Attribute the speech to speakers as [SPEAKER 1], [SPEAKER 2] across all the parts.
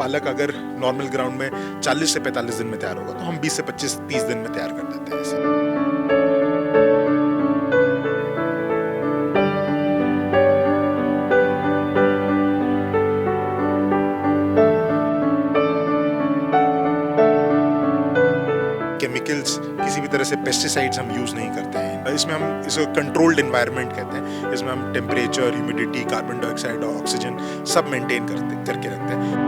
[SPEAKER 1] पालक अगर normal ground में 40 से 45 दिन में तैयार होगा तो हम 20 से 25-30 दिन में तैयार कर देते हैं इसे। केमिकल्स, किसी भी तरह से पेस्टिसाइड्स हम यूज़ नहीं करते हैं। इसमें हम इसको कंट्रोल्ड एनवायरनमेंट कहते हैं। इसमें हम temperature, humidity, carbon dioxide, oxygen सब मेंटेन करके रखते हैं।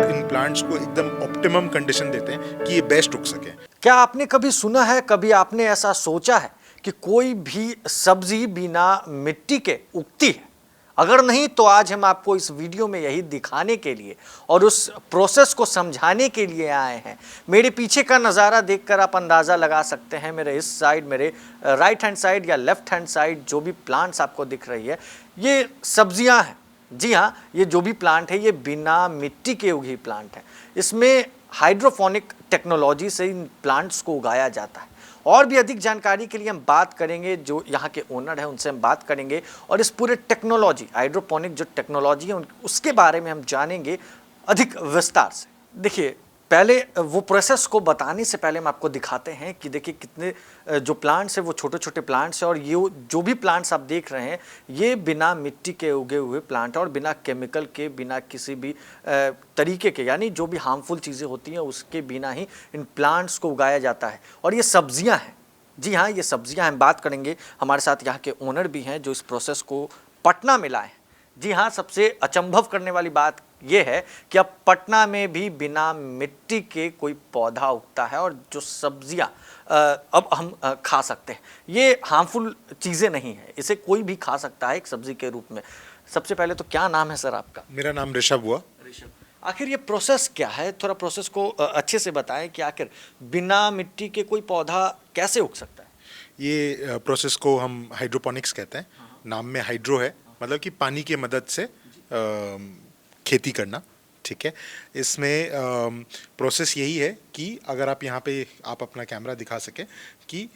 [SPEAKER 1] इन प्लांट्स को एकदम ऑप्टिमम कंडीशन देते हैं कि ये बेस्ट उग सके।
[SPEAKER 2] क्या आपने कभी सुना है, कभी आपने ऐसा सोचा है कि कोई भी सब्जी बिना मिट्टी के उगती है? अगर नहीं तो आज हम आपको इस वीडियो में यही दिखाने के लिए और उस प्रोसेस को समझाने के लिए आए हैं। मेरे पीछे का नज़ारा देखकर आप अंदाज़ा लगा सकते हैं, मेरे इस साइड, मेरे राइट हैंड साइड या लेफ्ट हैंड साइड जो भी प्लांट्स आपको दिख रही है, ये सब्जियां हैं। जी हाँ, ये जो भी प्लांट है ये बिना मिट्टी के उगी प्लांट है। इसमें हाइड्रोपोनिक टेक्नोलॉजी से इन प्लांट्स को उगाया जाता है। और भी अधिक जानकारी के लिए हम बात करेंगे, जो यहाँ के ओनर हैं उनसे हम बात करेंगे और इस पूरे टेक्नोलॉजी, हाइड्रोपोनिक जो टेक्नोलॉजी है उसके बारे में हम जानेंगे अधिक विस्तार से। देखिए, पहले वो प्रोसेस को बताने से पहले हम आपको दिखाते हैं कि देखिए कितने जो प्लांट्स हैं वो छोटे छोटे प्लांट्स हैं और ये जो भी प्लांट्स आप देख रहे हैं ये बिना मिट्टी के उगे हुए प्लांट है और बिना केमिकल के, बिना किसी भी तरीके के, यानी जो भी हार्मफुल चीज़ें होती हैं उसके बिना ही इन प्लांट्स को उगाया जाता है। और ये सब्जियां हैं। जी हाँ, ये सब्जियां हम बात करेंगे। हमारे साथ यहाँ के ओनर भी हैं जो इस प्रोसेस को पटना में लाए हैं। जी हाँ, सबसे अचंभव करने वाली बात ये है कि अब पटना में भी बिना मिट्टी के कोई पौधा उगता है और जो सब्जियां अब हम खा सकते हैं। ये हार्मफुल चीज़ें नहीं है, इसे कोई भी खा सकता है एक सब्जी के रूप में। सबसे पहले तो क्या नाम है सर आपका?
[SPEAKER 1] मेरा नाम ऋषभ हुआ।
[SPEAKER 2] ऋषभ, आखिर ये प्रोसेस क्या है? थोड़ा प्रोसेस को अच्छे से बताएं कि आखिर बिना मिट्टी के कोई पौधा कैसे उग सकता है?
[SPEAKER 1] ये प्रोसेस को हम हाइड्रोपोनिक्स कहते हैं। नाम में हाइड्रो है, मतलब कि पानी की मदद से खेती करना। ठीक है, इसमें प्रोसेस यही है कि अगर आप यहाँ पे आप अपना कैमरा दिखा सकें कि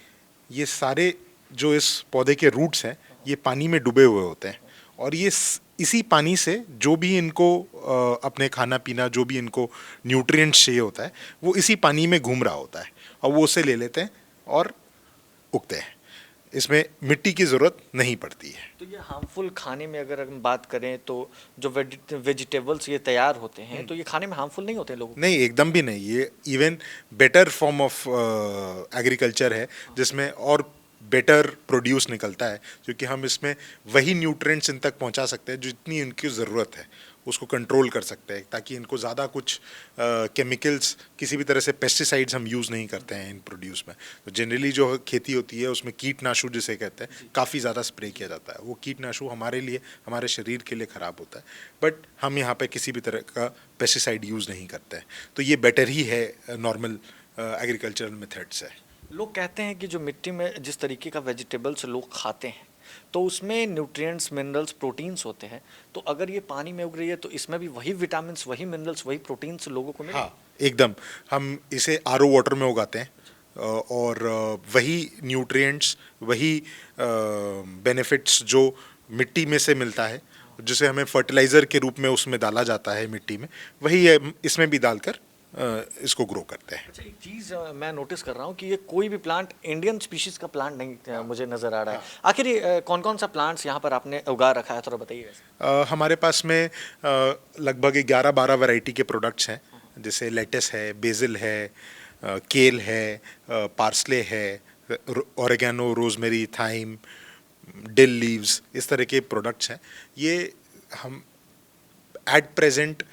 [SPEAKER 1] ये सारे जो इस पौधे के रूट्स हैं ये पानी में डूबे हुए होते हैं और ये इसी पानी से जो भी इनको अपने खाना पीना, जो भी इनको न्यूट्रिएंट्स चाहिए होता है वो इसी पानी में घूम रहा होता है और वो उसे ले लेते हैं और उगते हैं। इसमें मिट्टी की ज़रूरत नहीं पड़ती है।
[SPEAKER 2] तो ये हार्मफुल खाने में अगर हम बात करें तो जो वेजिटेबल्स ये तैयार होते हैं तो ये खाने में हार्मफुल नहीं होते लोगों को?
[SPEAKER 1] नहीं, एकदम भी नहीं। ये even better form of agriculture है जिसमें और बेटर प्रोड्यूस निकलता है, क्योंकि हम इसमें वही न्यूट्रिएंट्स इन तक पहुंचा सकते हैं जितनी इनकी ज़रूरत है, उसको कंट्रोल कर सकते हैं ताकि इनको ज़्यादा कुछ केमिकल्स, किसी भी तरह से पेस्टिसाइड्स हम यूज़ नहीं करते हैं इन प्रोड्यूस में। तो जनरली जो खेती होती है उसमें कीटनाशु जिसे कहते हैं काफ़ी ज़्यादा स्प्रे किया जाता है। वो कीटनाशु हमारे लिए, हमारे शरीर के लिए ख़राब होता है, बट हम यहाँ पे किसी भी तरह का पेस्टिसाइड यूज़ नहीं करते हैं। तो ये बेटर ही है नॉर्मल एग्रीकल्चरल मेथड से।
[SPEAKER 2] लोग कहते हैं कि जो मिट्टी में जिस तरीके का वेजिटेबल्स लोग खाते हैं तो उसमें न्यूट्रिएंट्स, मिनरल्स, प्रोटीन्स होते हैं, तो अगर ये पानी में उग रही है तो इसमें भी वही विटामिन्स, वही मिनरल्स, वही प्रोटीन्स लोगों को मिले?
[SPEAKER 1] हाँ, एकदम। हम इसे आरओ वाटर में उगाते हैं और वही न्यूट्रिएंट्स, वही बेनिफिट्स जो मिट्टी में से मिलता है, जिसे हमें फर्टिलाइज़र के रूप में उसमें डाला जाता है मिट्टी में, वही इसमें भी डालकर इसको ग्रो करते हैं।
[SPEAKER 2] अच्छा, एक चीज़ मैं नोटिस कर रहा हूँ कि ये कोई भी प्लांट इंडियन स्पीशीज़ का प्लांट नहीं मुझे नज़र आ रहा है। आखिर ये कौन कौन सा प्लांट्स यहाँ पर आपने उगा रखा है, थोड़ा बताइए।
[SPEAKER 1] हमारे पास में लगभग 11-12 वैरायटी के प्रोडक्ट्स हैं, जैसे लेटस है, बेसिल है, केल है, पार्सले है, oregano, rosemary, thyme, dill leaves, इस तरह के प्रोडक्ट्स हैं। ये हम एट प्रेजेंट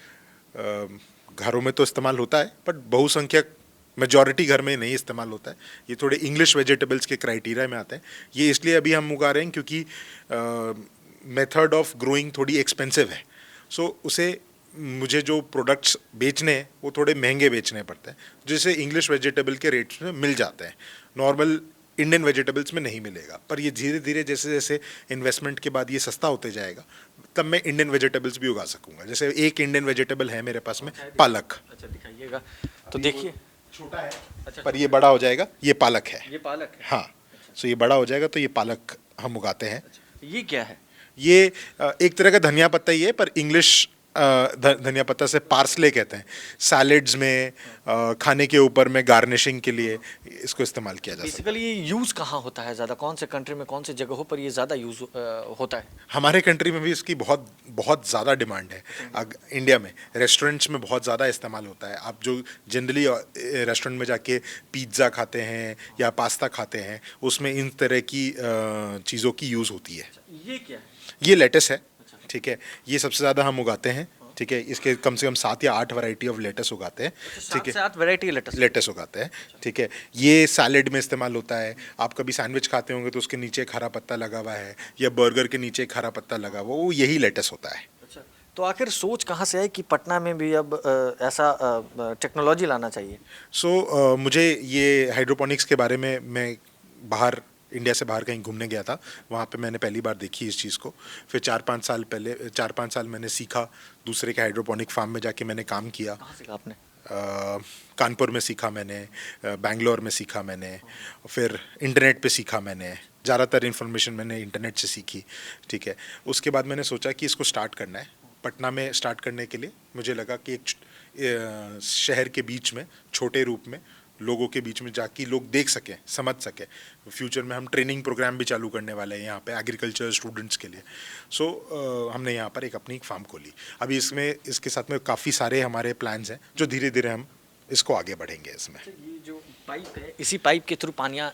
[SPEAKER 1] घरों में तो इस्तेमाल होता है, बट बहुसंख्यक मेजॉरिटी घर में नहीं इस्तेमाल होता है। ये थोड़े इंग्लिश वेजिटेबल्स के क्राइटेरिया में आते हैं। ये इसलिए अभी हम उगा रहे हैं क्योंकि मेथड ऑफ ग्रोइंग थोड़ी एक्सपेंसिव है। सो उसे मुझे जो प्रोडक्ट्स बेचने हैं वो थोड़े महंगे बेचने पड़ते हैं, जिसे इंग्लिश वेजिटेबल के रेट्स में मिल जाते हैं, नॉर्मल इंडियन वेजिटेबल्स में नहीं मिलेगा। पर ये धीरे धीरे जैसे जैसे इन्वेस्टमेंट के बाद ये सस्ता होते जाएगा, तब मैं इंडियन वेजिटेबल्स भी उगा सकूंगा। जैसे एक इंडियन वेजिटेबल है मेरे पास में, पालक।
[SPEAKER 2] अच्छा, दिखाइएगा। तो देखिए,
[SPEAKER 1] छोटा है, अच्छा, पर ये बड़ा हो जाएगा। ये पालक है।
[SPEAKER 2] ये पालक है।
[SPEAKER 1] हाँ, सो ये बड़ा हो जाएगा तो ये पालक हम उगाते हैं।
[SPEAKER 2] ये क्या है?
[SPEAKER 1] ये एक तरह का धनिया पत्ता ही है, पर इंग्लिश धनिया पत्ता से पार्सले कहते हैं। सैलेड्स में, खाने के ऊपर में गार्निशिंग के लिए इसको इस्तेमाल किया जा सकता है।
[SPEAKER 2] बेसिकली ये यूज़ कहाँ होता है ज़्यादा? कौन से कंट्री में, कौन से जगहों पर ये ज़्यादा यूज़ होता है?
[SPEAKER 1] हमारे कंट्री में भी इसकी बहुत बहुत ज़्यादा डिमांड है। इंडिया में रेस्टोरेंट्स में बहुत ज़्यादा इस्तेमाल होता है। आप जो जनरली रेस्टोरेंट में जाके पिज़्ज़ा खाते हैं या पास्ता खाते हैं, उसमें इन तरह की चीज़ों की यूज़ होती है।
[SPEAKER 2] ये क्या है?
[SPEAKER 1] ये लेटस है, ठीक है। ये सबसे ज़्यादा हम उगाते हैं, ठीक है। इसके कम से कम 7 या 8 वैरायटी ऑफ लेटस उगाते हैं, ठीक है।
[SPEAKER 2] 7 वैरायटी लेटेस्ट।
[SPEAKER 1] लेटस उगाते हैं, ठीक है। ये सैलेड में इस्तेमाल होता है। आप कभी सैंडविच खाते होंगे तो उसके नीचे एक हरा पत्ता लगा हुआ है, या बर्गर के नीचे एक हरा पत्ता लगा हुआ, वो यही लेटस होता है।
[SPEAKER 2] अच्छा, तो आखिर सोच कहाँ से आई कि पटना में भी अब ऐसा टेक्नोलॉजी लाना चाहिए?
[SPEAKER 1] मुझे ये हाइड्रोपोनिक्स के बारे में, मैं बाहर, इंडिया से बाहर कहीं घूमने गया था, वहाँ पे मैंने पहली बार देखी इस चीज़ को। फिर 4-5 साल मैंने सीखा, दूसरे के हाइड्रोपोनिक फार्म में जाके मैंने काम किया।
[SPEAKER 2] कहाँ सीखा आपने?
[SPEAKER 1] कानपुर में सीखा मैंने, बैंगलोर में सीखा मैंने, फिर इंटरनेट पे सीखा मैंने। ज़्यादातर इन्फॉर्मेशन मैंने इंटरनेट से सीखी, ठीक है। उसके बाद मैंने सोचा कि इसको स्टार्ट करना है। पटना में स्टार्ट करने के लिए मुझे लगा कि एक शहर के बीच में, छोटे रूप में, लोगों के बीच में जाके लोग देख सकें, समझ सकें। फ्यूचर में हम ट्रेनिंग प्रोग्राम भी चालू करने वाले हैं यहाँ पे एग्रीकल्चर स्टूडेंट्स के लिए। हमने यहाँ पर अपनी एक फार्म खोली। अभी इसके साथ में काफ़ी सारे हमारे प्लान्स हैं, जो धीरे धीरे हम इसको आगे बढ़ेंगे इसमें।
[SPEAKER 2] ये जो पाइप है, इसी पाइप के थ्रू पानियाँ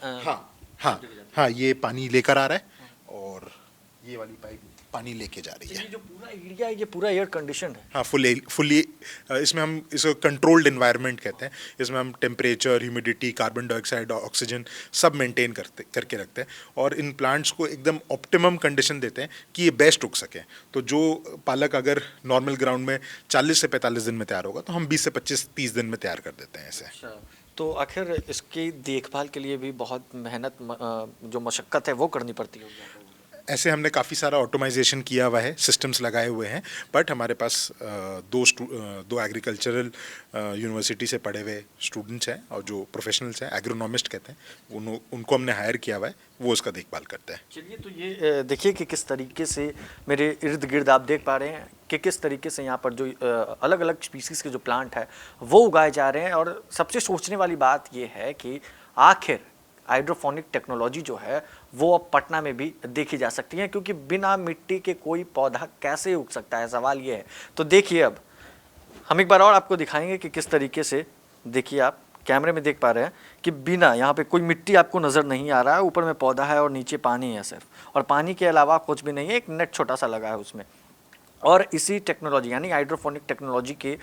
[SPEAKER 1] हाँ, ये पानी लेकर आ रहा है, और ये वाली पाइप पानी लेके जा रही है।
[SPEAKER 2] ये जो पूरा एरिया है, ये पूरा एयर कंडीशन है?
[SPEAKER 1] हाँ, फुल्ली इसमें हम इसको कंट्रोल्ड एनवायरनमेंट कहते हैं। इसमें हम temperature, humidity, carbon dioxide, oxygen सब मेंटेन करके रखते हैं, और इन प्लांट्स को एकदम ऑप्टिमम कंडीशन देते हैं कि ये बेस्ट उग सकें। तो जो पालक अगर नॉर्मल ग्राउंड में 40 से 45 दिन में तैयार होगा, तो हम 20 से 25-30 दिन में तैयार कर देते हैं इसे।
[SPEAKER 2] अच्छा, तो आखिर इसकी देखभाल के लिए भी बहुत मेहनत, जो मशक्क़त है वो करनी पड़ती होगी?
[SPEAKER 1] ऐसे हमने काफ़ी सारा ऑटोमाइजेशन किया हुआ है, सिस्टम्स लगाए हुए हैं, बट हमारे पास दो एग्रीकल्चरल यूनिवर्सिटी से पढ़े हुए स्टूडेंट्स हैं, और जो प्रोफेशनल्स हैं, एग्रोनॉमिस्ट कहते हैं, उनको हमने हायर किया हुआ है, वो उसका देखभाल करते हैं।
[SPEAKER 2] चलिए, तो ये देखिए कि किस तरीके से मेरे इर्द गिर्द आप देख पा रहे हैं कि किस तरीके से यहाँ पर जो अलग अलग स्पीसीज़ के जो प्लांट है वो उगाए जा रहे हैं। और सबसे सोचने वाली बात ये है कि आखिर हाइड्रोफोनिक टेक्नोलॉजी जो है वो अब पटना में भी देखी जा सकती है, क्योंकि बिना मिट्टी के कोई पौधा कैसे उग सकता है, सवाल ये है। तो देखिए, अब हम एक बार और आपको दिखाएंगे कि किस तरीके से, देखिए आप कैमरे में देख पा रहे हैं कि बिना, यहाँ पे कोई मिट्टी आपको नज़र नहीं आ रहा है, ऊपर में पौधा है और नीचे पानी है सिर्फ, और पानी के अलावा कुछ भी नहीं है, एक नेट छोटा सा लगा है उसमें। और इसी टेक्नोलॉजी यानी हाइड्रोफोनिक टेक्नोलॉजी के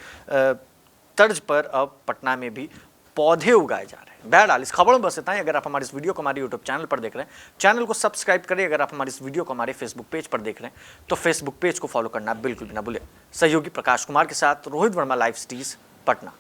[SPEAKER 2] तर्ज पर अब पटना में भी पौधे उगाए जा रहे हैं। बहरहाल इस खबर में बस इतना ही। अगर आप हमारे इस वीडियो को हमारे यूट्यूब चैनल पर देख रहे हैं, चैनल को सब्सक्राइब करें। अगर आप हमारे इस वीडियो को हमारे फेसबुक पेज पर देख रहे हैं, तो फेसबुक पेज को फॉलो करना बिल्कुल भी ना भूलें। सहयोगी प्रकाश कुमार के साथ रोहित वर्मा, लाइव सिटीज, पटना।